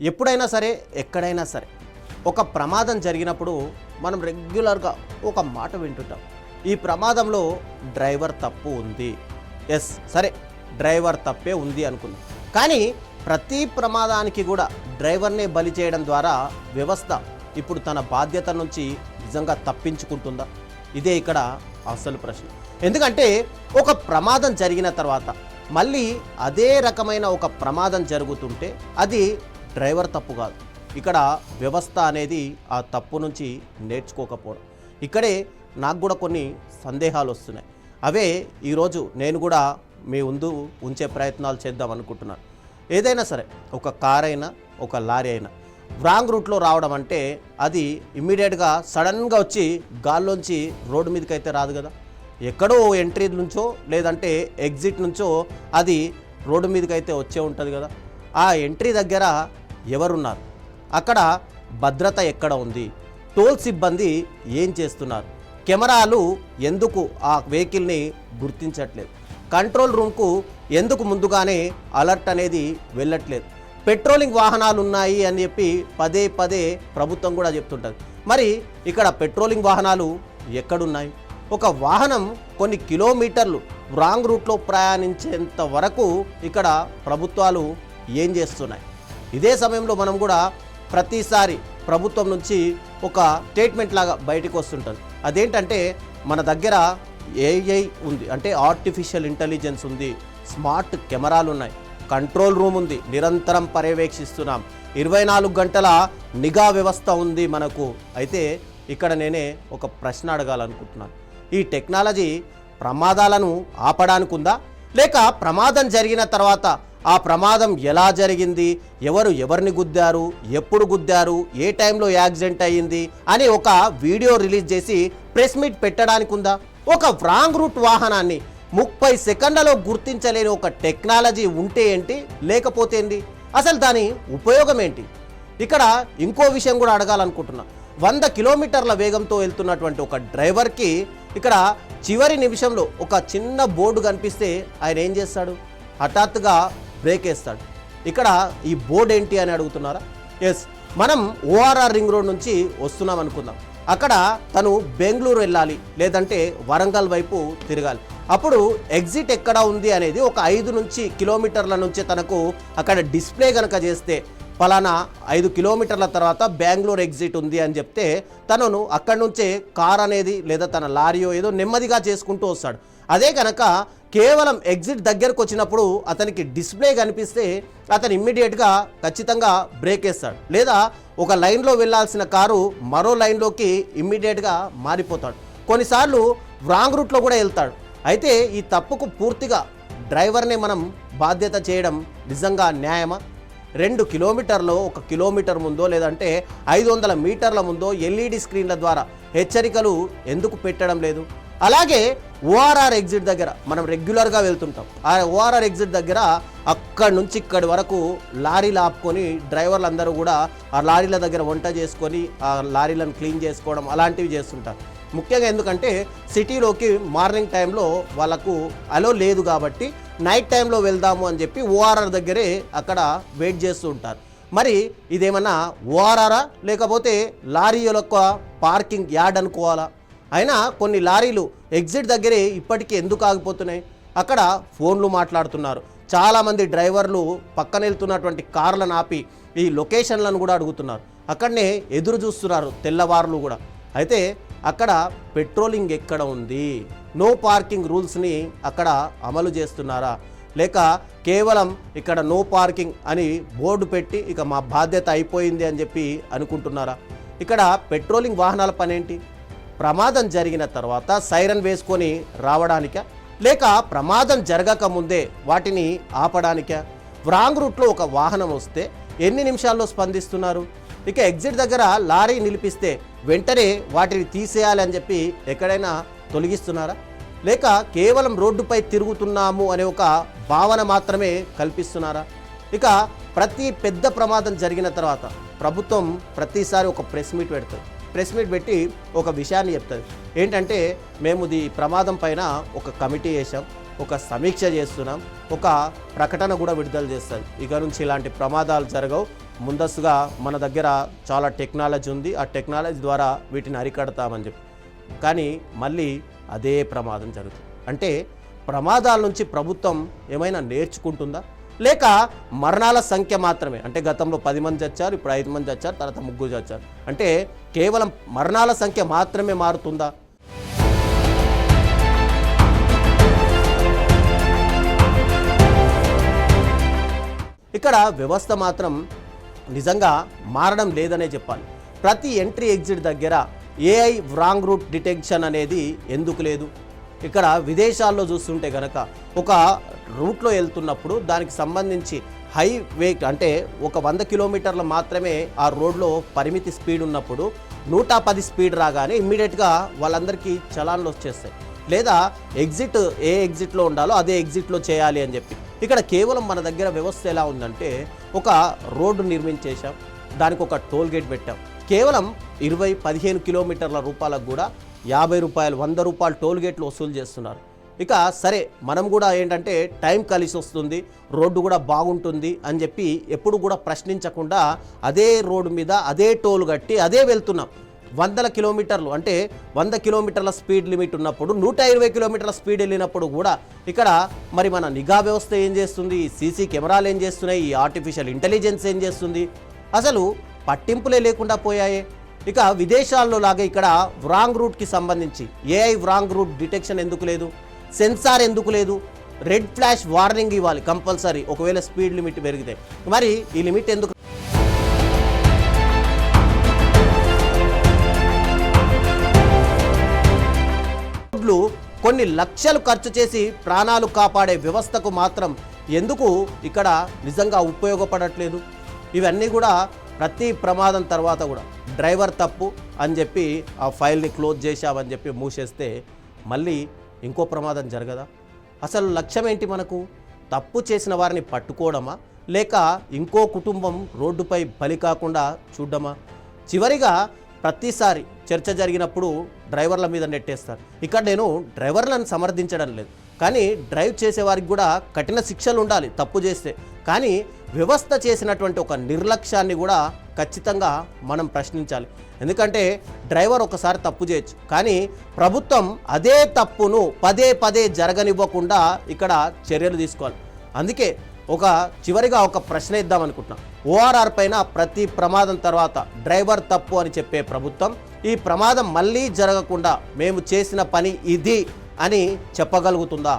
ఎప్పుడైనా సరే ఎక్కడైనా సరే ఒక ప్రమాదం జరిగినప్పుడు మనం రెగ్యులర్గా ఒక మాట వింటుంటాం. ఈ ప్రమాదంలో డ్రైవర్ తప్పు ఉంది. ఎస్, సరే, డ్రైవర్ తప్పే ఉంది అనుకుందాం. కానీ ప్రతి ప్రమాదానికి కూడా డ్రైవర్నే బలి చేయడం ద్వారా వ్యవస్థ ఇప్పుడు తన బాధ్యత నుంచి నిజంగా తప్పించుకుంటుందా? ఇదే ఇక్కడ అసలు ప్రశ్న. ఎందుకంటే ఒక ప్రమాదం జరిగిన తర్వాత మళ్ళీ అదే రకమైన ఒక ప్రమాదం జరుగుతుంటే అది డ్రైవర్ తప్పు కాదు. ఇక్కడ వ్యవస్థ అనేది ఆ తప్పు నుంచి నేర్చుకోకపోవడం. ఇక్కడే నాకు కూడా కొన్ని సందేహాలు వస్తున్నాయి. అవే ఈరోజు నేను కూడా మీ ముందు ఉంచే ప్రయత్నాలు చేద్దాం అనుకుంటున్నాను. ఏదైనా సరే, ఒక కార్ అయినా ఒక లారీ అయినా రాంగ్ రూట్లో రావడం అంటే అది ఇమ్మీడియట్గా సడన్గా వచ్చి గాల్లోంచి రోడ్డు మీదకి అయితే రాదు కదా. ఎక్కడో ఎంట్రీ నుంచో లేదంటే ఎగ్జిట్ నుంచో అది రోడ్డు మీదకి అయితే వచ్చే ఉంటుంది కదా. ఆ ఎంట్రీ దగ్గర ఎవరున్నారు, అక్కడ భద్రత ఎక్కడ ఉంది, టోల్ సిబ్బంది ఏం చేస్తున్నారు, కెమెరాలు ఎందుకు ఆ వెహికల్ని గుర్తించట్లేదు, కంట్రోల్ రూమ్కు ఎందుకు ముందుగానే అలర్ట్ అనేది వెళ్ళట్లేదు, పెట్రోలింగ్ వాహనాలు ఉన్నాయి అని చెప్పి పదే పదే ప్రభుత్వం కూడా చెప్తుంటుంది. మరి ఇక్కడ పెట్రోలింగ్ వాహనాలు ఎక్కడున్నాయి? ఒక వాహనం కొన్ని కిలోమీటర్లు రాంగ్ రూట్లో ప్రయాణించేంత వరకు ఇక్కడ ప్రభుత్వాలు ఏం చేస్తున్నాయి? ఇదే సమయంలో మనం కూడా ప్రతిసారి ప్రభుత్వం నుంచి ఒక స్టేట్మెంట్ లాగా బయటకు వస్తుంటుంది. అదేంటంటే మన దగ్గర ఏఐ ఉంది, అంటే ఆర్టిఫిషియల్ ఇంటెలిజెన్స్ ఉంది, స్మార్ట్ కెమెరాలు ఉన్నాయి, కంట్రోల్ రూమ్ ఉంది, నిరంతరం పర్యవేక్షిస్తున్నాం, 24 గంటల నిఘా వ్యవస్థ ఉంది మనకు. అయితే ఇక్కడ నేనే ఒక ప్రశ్న అడగాలనుకుంటున్నాను. ఈ టెక్నాలజీ ప్రమాదాలను ఆపడానికి ఉందా, లేక ప్రమాదం జరిగిన తర్వాత ఆ ప్రమాదం ఎలా జరిగింది, ఎవరు ఎవరిని గుద్దారు, ఎప్పుడు గుద్దారు, ఏ టైంలో యాక్సిడెంట్ అయ్యింది అని ఒక వీడియో రిలీజ్ చేసి ప్రెస్ మీట్ పెట్టడానికి ఉందా? ఒక రాంగ్ రూట్ వాహనాన్ని 30 సెకండ్లలో గుర్తించలేని ఒక టెక్నాలజీ ఉంటే ఏంటి, లేకపోతే ఏంటి, అసలు దాని ఉపయోగం ఏంటి? ఇక్కడ ఇంకో విషయం కూడా అడగాలనుకుంటున్నా. 100 కిలోమీటర్ల వేగంతో వెళ్తున్నటువంటి ఒక డ్రైవర్కి ఇక్కడ చివరి నిమిషంలో ఒక చిన్న బోర్డు కనిపిస్తే ఆయన ఏం చేస్తాడు? హఠాత్తుగా బ్రేక్ వేస్తాడు. ఇక్కడ ఈ బోర్డు ఏంటి అని అడుగుతున్నారా? ఎస్, మనం ఓఆర్ఆర్ రింగ్ రోడ్ నుంచి వస్తున్నాం అనుకుందాం. అక్కడ తను బెంగళూరు వెళ్ళాలి, లేదంటే వరంగల్ వైపు తిరగాలి. అప్పుడు ఎగ్జిట్ ఎక్కడ ఉంది అనేది ఒక 5 కిలోమీటర్ల నుంచి తనకు అక్కడ డిస్ప్లే కనుక చేస్తే ఫలానా 5 కిలోమీటర్ల తర్వాత బెంగళూరు ఎగ్జిట్ ఉంది అని చెప్తే తనను అక్కడి నుంచే కార్ అనేది లేదా తన లారీయో ఏదో నెమ్మదిగా చేసుకుంటూ వస్తాడు. అదే కనుక కేవలం ఎగ్జిట్ దగ్గరకు వచ్చినప్పుడు అతనికి డిస్ప్లే కనిపిస్తే అతను ఇమ్మీడియట్గా ఖచ్చితంగా బ్రేక్ వేస్తాడు, లేదా ఒక లైన్లో వెళ్ళాల్సిన కారు మరో లైన్లోకి ఇమ్మీడియట్గా మారిపోతాడు. కొన్నిసార్లు రాంగ్ రూట్లో కూడా వెళ్తాడు. అయితే ఈ తప్పుకు పూర్తిగా డ్రైవర్నే మనం బాధ్యత చేయడం నిజంగా న్యాయమా? 2 కిలోమీటర్లో 1 కిలోమీటర్ ముందో లేదంటే 500 మీటర్ల ముందో ఎల్ఈడి స్క్రీన్ల ద్వారా హెచ్చరికలు ఎందుకు పెట్టడం లేదు? అలాగే ఓఆర్ఆర్ ఎగ్జిట్ దగ్గర మనం రెగ్యులర్గా వెళ్తుంటాం. ఆ ఓఆర్ఆర్ ఎగ్జిట్ దగ్గర అక్కడి నుంచి ఇక్కడి వరకు లారీలు ఆపుకొని డ్రైవర్లు అందరూ కూడా ఆ లారీల దగ్గర వంట చేసుకొని ఆ లారీలను క్లీన్ చేసుకోవడం అలాంటివి చేస్తుంటారు. ముఖ్యంగా ఎందుకంటే సిటీలోకి మార్నింగ్ టైంలో వాళ్ళకు అలో లేదు కాబట్టి నైట్ టైంలో వెళ్దాము అని చెప్పి ఓఆర్ఆర్ దగ్గరే అక్కడ వెయిట్ చేస్తూ ఉంటారు. మరి ఇదేమన్నా ఓఆర్ఆరా లేకపోతే లారీల యొక్క పార్కింగ్ యార్డ్ అనుకోవాలా? అయినా కొన్ని లారీలు ఎగ్జిట్ దగ్గరే ఇప్పటికీ ఎందుకు ఆగిపోతున్నాయి? అక్కడ ఫోన్లు మాట్లాడుతున్నారు. చాలామంది డ్రైవర్లు పక్కన వెళ్తున్నటువంటి కార్లను ఆపి ఈ లొకేషన్లను కూడా అడుగుతున్నారు. అక్కడనే ఎదురు చూస్తున్నారు తెల్లవారులు కూడా. అయితే అక్కడ పెట్రోలింగ్ ఎక్కడ ఉంది? నో పార్కింగ్ రూల్స్ని అక్కడ అమలు చేస్తున్నారా? లేక కేవలం ఇక్కడ నో పార్కింగ్ అని బోర్డు పెట్టి ఇక మా బాధ్యత అయిపోయింది అని చెప్పి అనుకుంటున్నారా? ఇక్కడ పెట్రోలింగ్ వాహనాల పనేంటి? ప్రమాదం జరిగిన తర్వాత సైరన్ వేసుకొని రావడానికా, లేక ప్రమాదం జరగక ముందే వాటిని ఆపడానికా? రాంగ్ రూట్లో ఒక వాహనం వస్తే ఎన్ని నిమిషాల్లో స్పందిస్తున్నారు? ఇక ఎగ్జిట్ దగ్గర లారీ నిలిపిస్తే వెంటనే వాటిని తీసేయాలి అని చెప్పి ఎక్కడైనా తొలగిస్తున్నారా? లేక కేవలం రోడ్డుపై తిరుగుతున్నాము అనే ఒక భావన మాత్రమే కల్పిస్తున్నారా? ఇక ప్రతి పెద్ద ప్రమాదం జరిగిన తర్వాత ప్రభుత్వం ప్రతిసారి ఒక ప్రెస్ మీట్ పెడుతుంది. ప్రెస్ మీట్ పెట్టి ఒక విషయాన్ని చెప్తుంది. ఏంటంటే మేము ఈ ప్రమాదం పైన ఒక కమిటీ వేసాం, ఒక సమీక్ష చేస్తున్నాం, ఒక ప్రకటన కూడా విడుదల చేస్తుంది. ఇక నుంచి ఇలాంటి ప్రమాదాలు జరగవు, ముందస్తుగా మన దగ్గర చాలా టెక్నాలజీ ఉంది, ఆ టెక్నాలజీ ద్వారా వీటిని అరికడతామని చెప్పి. కానీ మళ్ళీ అదే ప్రమాదం జరుగుతుంది. అంటే ప్రమాదాల నుంచి ప్రభుత్వం ఏమైనా నేర్చుకుంటుందా, లేక మరణాల సంఖ్య మాత్రమే, అంటే గతంలో 10 మంది చచ్చారు, ఇప్పుడు 5 మంది చచ్చారు, తర్వాత 3 చచ్చారు, అంటే కేవలం మరణాల సంఖ్య మాత్రమే మారుతుందా? ఇక్కడ వ్యవస్థ మాత్రం నిజంగా మారడం లేదనే చెప్పాలి. ప్రతి ఎంట్రీ ఎగ్జిట్ దగ్గర ఏఐ రాంగ్ రూట్ డిటెక్షన్ అనేది ఎందుకు లేదు? ఇక్కడ విదేశాల్లో చూస్తుంటే కనుక ఒక రూట్లో వెళ్తున్నప్పుడు దానికి సంబంధించి హైవే అంటే ఒక 100 కిలోమీటర్లు మాత్రమే ఆ రోడ్లో పరిమితి స్పీడ్ ఉన్నప్పుడు 110 స్పీడ్ రాగానే ఇమ్మీడియట్గా వాళ్ళందరికీ చలాన్లు వచ్చేస్తాయి. లేదా ఎగ్జిట్ ఏ ఎగ్జిట్లో ఉండాలో అదే ఎగ్జిట్లో చేయాలి అని చెప్పి. ఇక్కడ కేవలం మన దగ్గర వ్యవస్థ ఎలా ఉందంటే, ఒక రోడ్డు నిర్మించేశాం, దానికి ఒక టోల్ గేట్ పెట్టాం, కేవలం 20-15 కిలోమీటర్ల రూపాయలకు కూడా 50 రూపాయలు 100 రూపాయలు టోల్ గేట్లు వసూలు చేస్తున్నారు. ఇక సరే మనం కూడా ఏంటంటే టైం కలిసి వస్తుంది, రోడ్డు కూడా బాగుంటుంది అని చెప్పి ఎప్పుడు కూడా ప్రశ్నించకుండా అదే రోడ్డు మీద అదే టోల్ కట్టి అదే వెళ్తున్నాం. 100 కిలోమీటర్లు అంటే 100 కిలోమీటర్ల స్పీడ్ లిమిట్ ఉన్నప్పుడు 120 కిలోమీటర్ల స్పీడ్ వెళ్ళినప్పుడు కూడా ఇక్కడ మరి మన నిఘా వ్యవస్థ ఏం చేస్తుంది, సీసీ కెమెరాలు ఏం చేస్తున్నాయి, ఈ ఆర్టిఫిషియల్ ఇంటెలిజెన్స్ ఏం చేస్తుంది? అసలు పట్టింపులే లేకుండా పోయాయే. ఇక విదేశాల్లో లాగా ఇక్కడ రాంగ్ రూట్కి సంబంధించి ఏఐ రాంగ్ రూట్ డిటెక్షన్ ఎందుకు లేదు? సెన్సార్ ఎందుకు లేదు? రెడ్ ఫ్లాష్ వార్నింగ్ ఇవ్వాలి కంపల్సరీ ఒకవేళ స్పీడ్ లిమిట్ పెరిగితే. మరి ఈ లిమిట్ ఎందుకు? కొన్ని లక్షలు ఖర్చు చేసి ప్రాణాలు కాపాడే వ్యవస్థకు మాత్రం ఎందుకు ఇక్కడ నిజంగా ఉపయోగపడట్లేదు? ఇవన్నీ కూడా ప్రతి ప్రమాదం తర్వాత కూడా డ్రైవర్ తప్పు అని చెప్పి ఆ ఫైల్ని క్లోజ్ చేశామని చెప్పి మూసేస్తే మళ్ళీ ఇంకో ప్రమాదం జరగదా? అసలు లక్ష్యం ఏంటి మనకు? తప్పు చేసిన వారిని పట్టుకోవడమా, లేక ఇంకో కుటుంబం రోడ్డుపై బలి కాకుండా చూడడమా? చివరిగా ప్రతిసారి చర్చ జరిగినప్పుడు డ్రైవర్ల మీద నెట్టేస్తారు. ఇక్కడ నేను డ్రైవర్లను సమర్థించడం లేదు, కానీ డ్రైవ్ చేసేవారికి కూడా కఠిన శిక్షలు ఉండాలి తప్పు చేస్తే. కానీ వ్యవస్థ చేసినటువంటి ఒక నిర్లక్ష్యాన్ని కూడా ఖచ్చితంగా మనం ప్రశ్నించాలి. ఎందుకంటే డ్రైవర్ ఒకసారి తప్పు చేయొచ్చు, కానీ ప్రభుత్వం అదే తప్పును పదే పదే జరగనివ్వకుండా ఇక్కడ చర్యలు తీసుకోవాలి. అందుకే చివరిగా ఒక ప్రశ్న ఇద్దాం అనుకుంటున్నాం. ఓఆర్ఆర్ పైన ప్రతి ప్రమాదం తర్వాత డ్రైవర్ తప్పు అని చెప్పే ప్రభుత్వం ఈ ప్రమాదం మళ్ళీ జరగకుండా మేము చేసిన పని ఇది అని చెప్పగలుగుతుందా?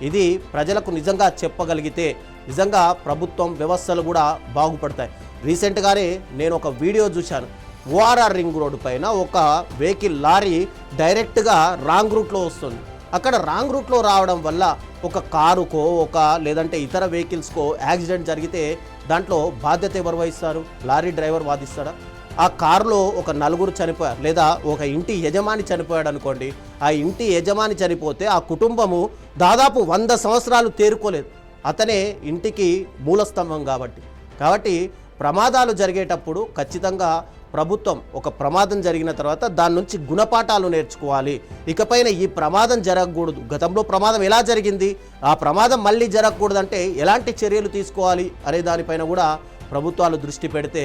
ఇది ప్రజలకు నిజంగా చెప్పగలిగితే నిజంగా ప్రభుత్వం వ్యవస్థలు కూడా బాగుపడతాయి. రీసెంట్గానే నేను ఒక వీడియో చూశాను. ఓఆర్ఆర్ రింగ్ రోడ్డు పైన ఒక వెహికల్ లారీ డైరెక్ట్గా రాంగ్ రూట్లో వస్తుంది. అక్కడ రాంగ్ రూట్లో రావడం వల్ల ఒక కారుకో లేదంటే ఇతర వెహికల్స్కో యాక్సిడెంట్ జరిగితే దాంట్లో బాధ్యత ఎవరు వహిస్తారు? లారీ డ్రైవర్ వాదిస్తాడా? ఆ కారులో ఒక 4 చనిపోయారు, లేదా ఒక ఇంటి యజమాని చనిపోయాడు అనుకోండి. ఆ ఇంటి యజమాని చనిపోతే ఆ కుటుంబము దాదాపు 100 సంవత్సరాలు తేరుకోలేదు. అతనే ఇంటికి మూలస్తంభం. కాబట్టి ప్రమాదాలు జరిగేటప్పుడు ఖచ్చితంగా ప్రభుత్వం ఒక ప్రమాదం జరిగిన తర్వాత దాని నుంచి గుణపాఠాలు నేర్చుకోవాలి. ఇకపైన ఈ ప్రమాదం జరగకూడదు. గతంలో ప్రమాదం ఎలా జరిగింది, ఆ ప్రమాదం మళ్ళీ జరగకూడదంటే ఎలాంటి చర్యలు తీసుకోవాలి అనే దానిపైన కూడా ప్రభుత్వాలు దృష్టి పెడితే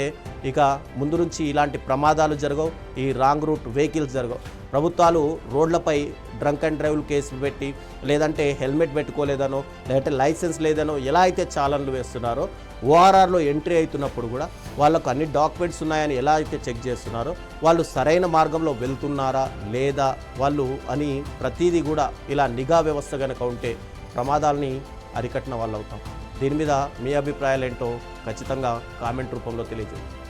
ఇక ముందు నుంచి ఇలాంటి ప్రమాదాలు జరగవు, ఈ రాంగ్ రూట్ వెహికల్స్ జరగవు. ప్రభుత్వాలు రోడ్లపై డ్రంక్ అండ్ డ్రైవ్లు కేసులు పెట్టి, లేదంటే హెల్మెట్ పెట్టుకోలేదనో, లేదంటే లైసెన్స్ లేదనో ఎలా అయితే చాలన్లు వేస్తున్నారో, ఓఆర్ఆర్లో ఎంట్రీ అవుతున్నప్పుడు కూడా వాళ్ళకు అన్ని డాక్యుమెంట్స్ ఉన్నాయని ఎలా అయితే చెక్ చేస్తున్నారో, వాళ్ళు సరైన మార్గంలో వెళ్తున్నారా లేదా వాళ్ళు అని ప్రతిదీ కూడా ఇలా నిఘా వ్యవస్థ కనుక ఉంటే ప్రమాదాలని అరికట్టిన వాళ్ళు అవుతాం. దీని మీద మీ అభిప్రాయాలు ఏంటో ఖచ్చితంగా కామెంట్ రూపంలో తెలియజేయండి.